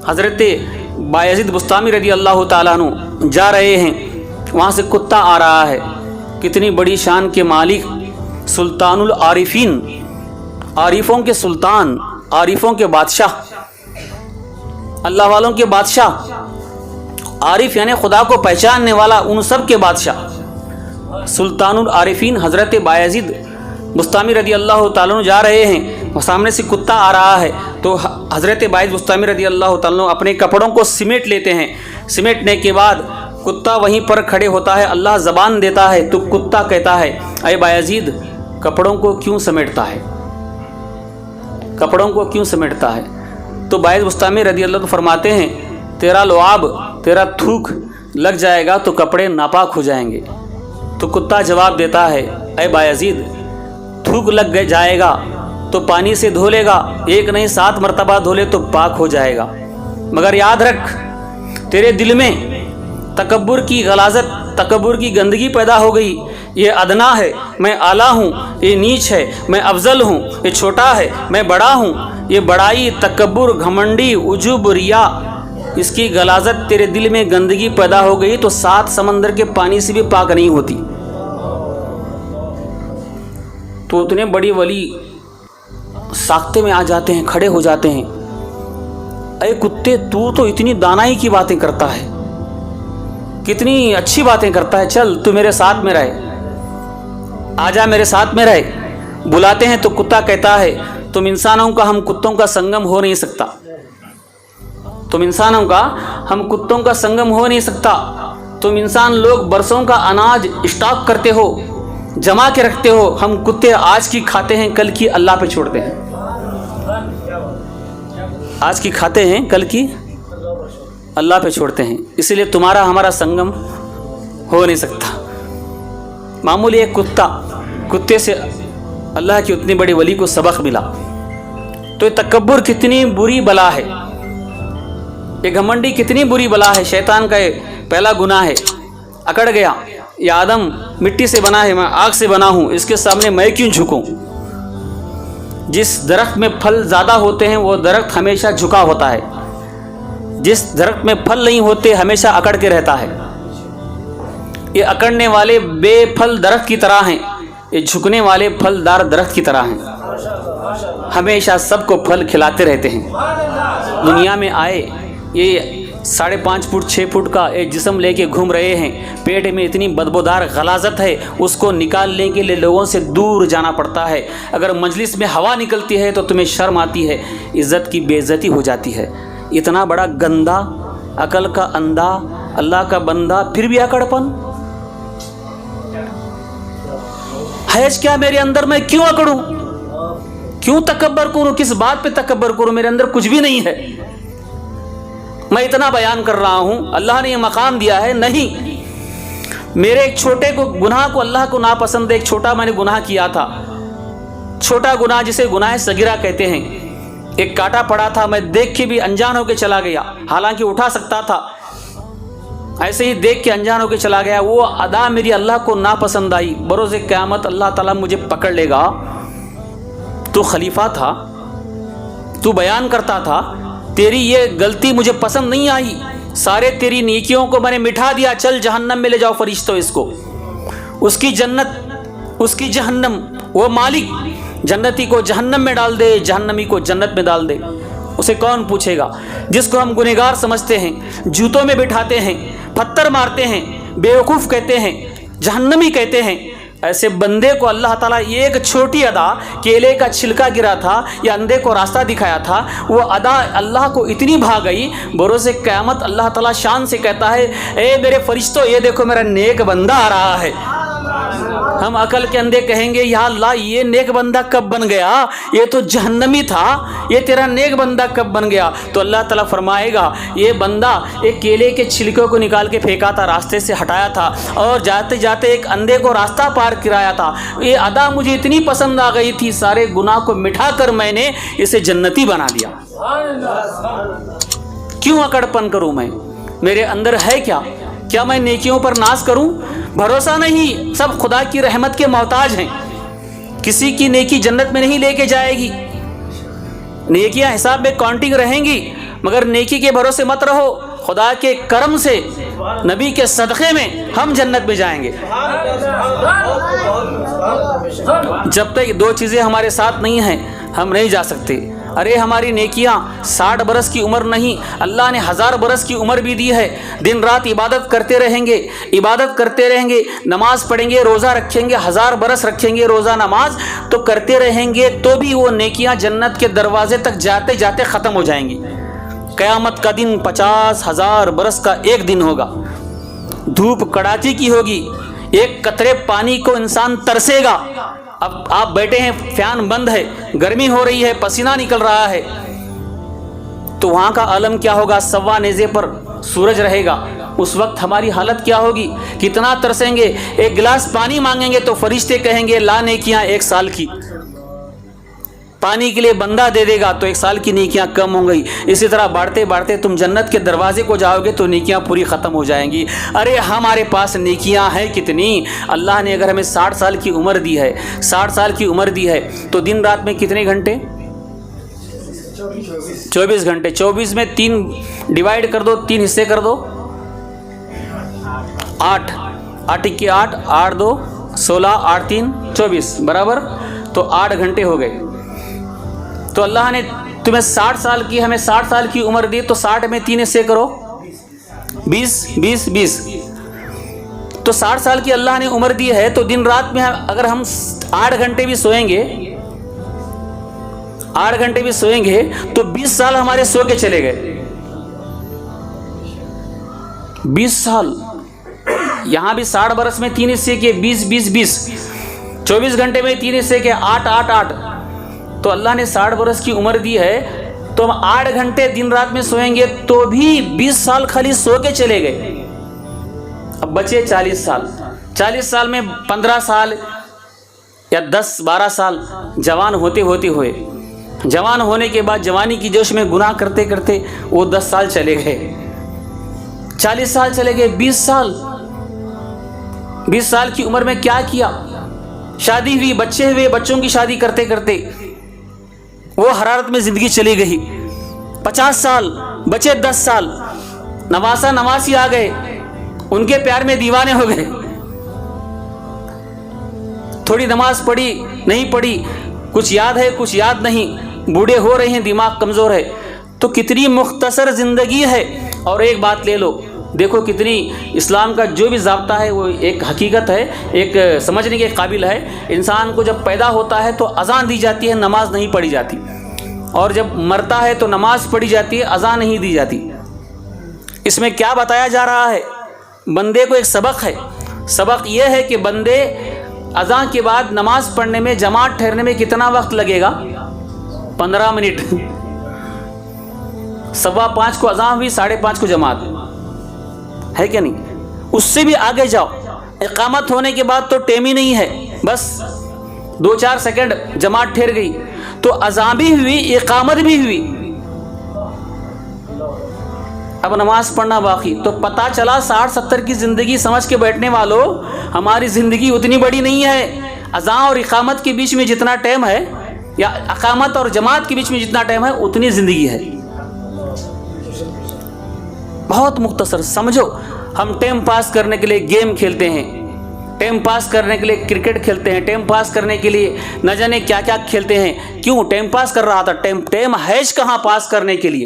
حضرت بایزید بستامی رضی اللہ تعالیٰ عنہ جا رہے ہیں، وہاں سے کتا آ رہا ہے. کتنی بڑی شان کے مالک، سلطان العارفین، عارفوں کے سلطان، عارفوں کے بادشاہ، اللہ والوں کے بادشاہ. عارف یعنی خدا کو پہچاننے والا، ان سب کے بادشاہ سلطان العارفین حضرت بایزید بستامی رضی اللہ تعالیٰ عنہ جا رہے ہیں. سامنے سے کتا آ رہا ہے تو حضرت بایزید بستامی رضی اللہ تعالیٰ عنہ اپنے کپڑوں کو سمیٹ لیتے ہیں. سمیٹنے کے بعد کتا وہیں پر کھڑے ہوتا ہے. اللہ زبان دیتا ہے تو کتا کہتا ہے اے بایزید کپڑوں کو کیوں سمیٹتا ہے، کپڑوں کو کیوں سمیٹتا ہے؟ تو بایزید بستامی رضی اللہ عنہ فرماتے ہیں تیرا لعاب، تیرا تھوک لگ جائے گا تو کپڑے ناپاک ہو جائیں گے. تو کتا جواب دیتا ہے اے بایزید تھوک لگ جائے گا تو پانی سے دھو لے گا، 1 نہیں 7 مرتبہ دھو لے تو پاک ہو جائے گا. مگر یاد رکھ تیرے دل میں تکبر کی غلاظت، تکبر کی گندگی پیدا ہو گئی. یہ ادنا ہے میں اعلیٰ ہوں، یہ نیچ ہے میں افضل ہوں، یہ چھوٹا ہے میں بڑا ہوں. یہ بڑائی، تکبر، گھمنڈی، عجب، ریا، اس کی غلاظت تیرے دل میں گندگی پیدا ہو گئی تو 7 سمندر کے پانی سے بھی پاک نہیں ہوتی. تو اتنے بڑی ولی ساختے میں آ جاتے ہیں، کھڑے ہو جاتے ہیں. اے کتے تو اتنی دانائی کی باتیں کرتا ہے، کتنی اچھی باتیں کرتا ہے، چل تو میرے ساتھ میں رہے، آ جا میرے ساتھ میں رہے. بلاتے ہیں تو کتا کہتا ہے تم انسانوں کا ہم کتوں کا سنگم ہو نہیں سکتا، تم انسانوں کا ہم کتوں کا سنگم ہو نہیں سکتا. تم انسان لوگ برسوں کا اناج اسٹاک کرتے ہو، جمع کے رکھتے ہو، ہم کتے آج کی کھاتے ہیں کل کی اللہ پہ چھوڑتے ہیں. آج کی کھاتے ہیں کل کی اللہ پہ چھوڑتے ہیں، اس لیے تمہارا ہمارا سنگم ہو نہیں سکتا. معمولی ایک کتے سے اللہ کی اتنی بڑی ولی کو سبق ملا. تو یہ تکبر کتنی بری بلا ہے، یہ گھمنڈی کتنی بری بلا ہے. شیطان کا یہ پہلا گناہ ہے. اکڑ گیا یہ آدم مٹی سے بنا ہے، میں آگ سے بنا ہوں، اس کے سامنے میں کیوں جھکوں. جس درخت میں پھل زیادہ ہوتے ہیں وہ درخت ہمیشہ جھکا ہوتا ہے، جس درخت میں پھل نہیں ہوتے ہمیشہ اکڑ کے رہتا ہے. یہ اکڑنے والے بے پھل درخت کی طرح ہیں، یہ جھکنے والے پھلدار درخت کی طرح ہیں، ہمیشہ سب کو پھل کھلاتے رہتے ہیں. دنیا میں آئے یہ 5.5 فٹ 6 فٹ کا ایک جسم لے کے گھوم رہے ہیں، پیٹ میں اتنی بدبودار غلاظت ہے، اس کو نکالنے کے لیے لوگوں سے دور جانا پڑتا ہے. اگر مجلس میں ہوا نکلتی ہے تو تمہیں شرم آتی ہے، عزت کی بے عزتی ہو جاتی ہے. اتنا بڑا گندا، عقل کا اندھا، اللہ کا بندہ، پھر بھی اکڑپن. حیج کیا میرے اندر، میں کیوں اکڑوں، کیوں تکبر کروں، کس بات پہ تکبر کروں، میرے اندر کچھ بھی نہیں ہے. میں اتنا بیان کر رہا ہوں، اللہ نے یہ مقام دیا ہے. نہیں، میرے ایک چھوٹے کو گناہ کو اللہ کو ناپسند ہے. ایک چھوٹا میں نے گناہ کیا تھا، چھوٹا گناہ جسے گناہ صغیرہ کہتے ہیں. ایک کانٹا پڑا تھا، میں دیکھ کے بھی انجان ہو کے چلا گیا، حالانکہ اٹھا سکتا تھا. ایسے ہی دیکھ کے انجان ہو کے چلا گیا. وہ ادا میری اللہ کو ناپسند آئی. بروز قیامت اللہ تعالیٰ مجھے پکڑ لے گا. تو خلیفہ تھا، تو بیان کرتا تھا، تیری یہ غلطی مجھے پسند نہیں آئی، سارے تیری نیکیوں کو میں نے مٹھا دیا، چل جہنم میں لے جاؤ فرشتوں اس کو. اس کی جنت، اس کی جہنم. وہ مالک جنتی کو جہنم میں ڈال دے، جہنمی کو جنت میں ڈال دے. اسے کون پوچھے گا؟ جس کو ہم گنہگار سمجھتے ہیں، جوتوں میں بٹھاتے ہیں، پتھر مارتے ہیں، بیوقوف کہتے ہیں، جہنمی کہتے ہیں، ایسے بندے کو اللہ تعالیٰ ایک چھوٹی ادا، کیلے کا چھلکا گرا تھا یا اندھے کو راستہ دکھایا تھا، وہ ادا اللہ کو اتنی بھا گئی، بروز قیامت اللہ تعالیٰ شان سے کہتا ہے اے میرے فرشتوں یہ دیکھو میرا نیک بندہ آ رہا ہے. ہم عقل کے اندھے کہیں گے یا اللہ یہ نیک بندہ کب بن گیا، یہ تو جہنمی تھا، یہ تیرا نیک بندہ کب بن گیا؟ تو اللہ تعالیٰ فرمائے گا یہ بندہ ایک کیلے کے چھلکے کو نکال کے پھینکا تھا، راستے سے ہٹایا تھا، اور جاتے جاتے ایک اندھے کو راستہ پار کرایا تھا. یہ ادا مجھے اتنی پسند آ گئی تھی، سارے گناہ کو مٹھا کر میں نے اسے جنتی بنا دیا. کیوں اکڑپن کروں میں؟ میرے اندر ہے کیا میں نیکیوں پر ناز کروں؟ بھروسہ نہیں، سب خدا کی رحمت کے محتاج ہیں. کسی کی نیکی جنت میں نہیں لے کے جائے گی. نیکیاں حساب میں کاؤنٹنگ رہیں گی، مگر نیکی کے بھروسے مت رہو، خدا کے کرم سے نبی کے صدقے میں ہم جنت میں جائیں گے۔ جب تک دو چیزیں ہمارے ساتھ نہیں ہیں ہم نہیں جا سکتے۔ ارے ہماری نیکیاں 60 برس کی عمر نہیں، اللہ نے 1000 برس کی عمر بھی دی ہے۔ دن رات عبادت کرتے رہیں گے، عبادت کرتے رہیں گے، نماز پڑھیں گے، روزہ رکھیں گے، 1000 برس رکھیں گے روزہ نماز تو کرتے رہیں گے، تو بھی وہ نیکیاں جنت کے دروازے تک جاتے جاتے ختم ہو جائیں گی۔ قیامت کا دن 50,000 برس کا ایک دن ہوگا، دھوپ کڑاکی کی ہوگی، ایک قطرے پانی کو انسان ترسے گا۔ اب آپ بیٹھے ہیں، فین بند ہے، گرمی ہو رہی ہے، پسینہ نکل رہا ہے، تو وہاں کا عالم کیا ہوگا؟ سوا نیزے پر سورج رہے گا، اس وقت ہماری حالت کیا ہوگی؟ کتنا ترسیں گے۔ ایک گلاس پانی مانگیں گے تو فرشتے کہیں گے لا نیکیاں 1 سال کی، پانی کے لیے بندہ دے دے گا تو 1 سال کی نیکیاں کم ہوں گئی۔ اسی طرح بڑھتے بڑھتے تم جنت کے دروازے کو جاؤ گے تو نیکیاں پوری ختم ہو جائیں گی۔ ارے ہمارے پاس نیکیاں ہیں کتنی؟ اللہ نے اگر ہمیں 60 سال کی عمر دی ہے، 60 سال کی عمر دی ہے تو دن رات میں کتنے گھنٹے؟ 24 گھنٹے۔ 24 میں 3 ڈیوائیڈ کر دو، 3 حصے کر دو، 8 8 کے 8 8 2 16 8 3 24 برابر، تو 8 گھنٹے ہو گئے۔ تو اللہ نے تمہیں 60 سال کی، ہمیں 60 سال کی عمر دی، تو 60 میں 3 حصے کرو، 20 20 20، تو 60 سال کی اللہ نے عمر دی ہے، تو دن رات میں اگر ہم 8 گھنٹے بھی سوئیں گے، 8 گھنٹے بھی سوئیں گے تو 20 سال ہمارے سو کے چلے گئے۔ 20 سال، یہاں بھی 60 برس میں 3 حصے کے 20 20 20، 24 گھنٹے میں 3 حصے کے 8 8 8، تو اللہ نے 60 برس کی عمر دی ہے، تو ہم 8 گھنٹے دن رات میں سوئیں گے تو بھی 20 سال خالی سو کے چلے گئے۔ اب بچے 40 سال، 40 سال میں 15 سال یا 10 12 سال جوان ہوتے ہوتے ہوئے، جوان ہونے کے بعد جوانی کی جوش میں گناہ کرتے کرتے وہ 10 سال چلے گئے، 40 سال چلے گئے، 20 سال، 20 سال کی عمر میں کیا کیا؟ شادی ہوئی، بچے ہوئے، بچوں کی شادی کرتے کرتے وہ حرارت میں زندگی چلی گئی۔ 50 سال، بچے 10 سال، نواسا نواسی آ گئے، ان کے پیار میں دیوانے ہو گئے، تھوڑی نماز پڑھی نہیں پڑھی، کچھ یاد ہے کچھ یاد نہیں، بوڑھے ہو رہے ہیں، دماغ کمزور ہے، تو کتنی مختصر زندگی ہے۔ اور ایک بات لے لو، دیکھو کتنی اسلام کا جو بھی ضابطہ ہے وہ ایک حقیقت ہے، ایک سمجھنے کے قابل ہے۔ انسان کو جب پیدا ہوتا ہے تو اذان دی جاتی ہے، نماز نہیں پڑھی جاتی، اور جب مرتا ہے تو نماز پڑھی جاتی ہے، اذان نہیں دی جاتی۔ اس میں کیا بتایا جا رہا ہے؟ بندے کو ایک سبق ہے، سبق یہ ہے کہ بندے اذان کے بعد نماز پڑھنے میں، جماعت ٹھہرنے میں کتنا وقت لگے گا؟ 15 منٹ۔ 5:15 کو اذان ہوئی، 5:30 کو جماعت ہے کہ نہیں؟ اس سے بھی آگے جاؤ، اقامت ہونے کے بعد تو ٹائم ہی نہیں ہے، بس 2-4 سیکنڈ جماعت ٹھہر گئی، تو اذان بھی ہوئی، اقامت بھی ہوئی، اب نماز پڑھنا باقی۔ تو پتہ چلا 60-70 کی زندگی سمجھ کے بیٹھنے والوں، ہماری زندگی اتنی بڑی نہیں ہے۔ اذان اور اقامت کے بیچ میں جتنا ٹائم ہے، یا اقامت اور جماعت کے بیچ میں جتنا ٹائم ہے، اتنی زندگی ہے، بہت مختصر۔ سمجھو، ہم ٹائم پاس کرنے کے لیے گیم کھیلتے ہیں، ٹائم پاس کرنے کے لیے کرکٹ کھیلتے ہیں، ٹائم پاس کرنے کے لیے نہ جانے کیا کیا کھیلتے ہیں۔ کیوں ٹائم پاس کر رہا تھا؟ ٹائم ہے کہاں پاس کرنے کے لیے؟